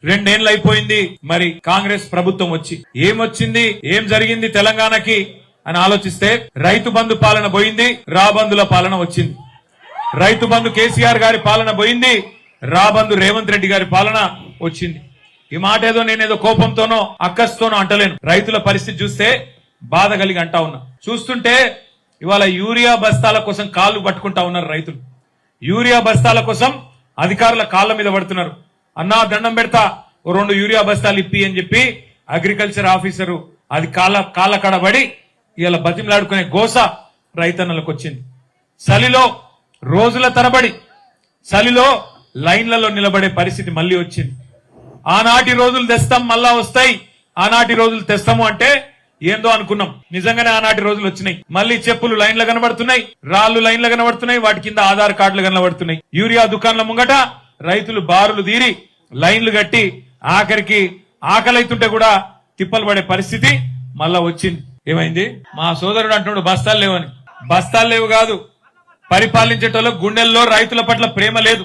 2 ఏళ్ళు అయిపోయింది. మరి కాంగ్రెస్ ప్రభుత్వం వచ్చి ఏమొచ్చింది, ఏం జరిగింది తెలంగాణకి అని ఆలోచిస్తే రైతు బంధు పాలన పోయింది, రాబందుల పాలన వచ్చింది. రైతు బంధు కేసీఆర్ గారి పాలన పోయింది, రాబందు రేవంత్ రెడ్డి గారి పాలన వచ్చింది. ఈ మాట ఏదో నేనేదో కోపంతోనో అక్కస్తోనో అంటలేను. రైతుల పరిస్థితి చూస్తే బాధ కలిగి అంటా ఉన్నా. చూస్తుంటే ఇవాళ యూరియా బస్తాల కోసం కాళ్ళు పట్టుకుంటా ఉన్నారు రైతులు. యూరియా బస్తాల కోసం అధికారుల కాళ్ళ మీద పడుతున్నారు. అన్నా దండం పెడతా, ఓ 2 యూరియా బస్తాలు ఇప్పి అని చెప్పి అగ్రికల్చర్ ఆఫీసరు అది కాళ్ళ కడబడి ఇవాళ బతిమలాడుకునే గోస రైతన్నలకు వచ్చింది. చలిలో రోజుల తరబడి చలిలో లైన్లలో నిలబడే పరిస్థితి మళ్ళీ వచ్చింది. ఆనాటి రోజులు తెస్తాం మళ్ళా వస్తాయి, ఆనాటి రోజులు తెస్తాము అంటే ఏందో అనుకున్నాం. నిజంగానే ఆనాటి రోజులు వచ్చినాయి. మళ్ళీ చెప్పులు లైన్లు కనబడుతున్నాయి, రాళ్లు లైన్లు కనబడుతున్నాయి, వాటి కింద ఆధార్ కార్డులు కనబడుతున్నాయి. యూరియా దుకాణాల ముంగట రైతులు బారులు తీరి లైన్లు కట్టి ఆఖరికి ఆకలైతుంటే కూడా తిప్పలు పడే పరిస్థితి మళ్ళా వచ్చింది. ఏమైంది? మా సోదరుడు అంటున్నాడు బస్తాలు లేవని. బస్తాలు లేవు కాదు, పరిపాలించేటోళ్ళ గుండెల్లో రైతుల పట్ల ప్రేమ లేదు.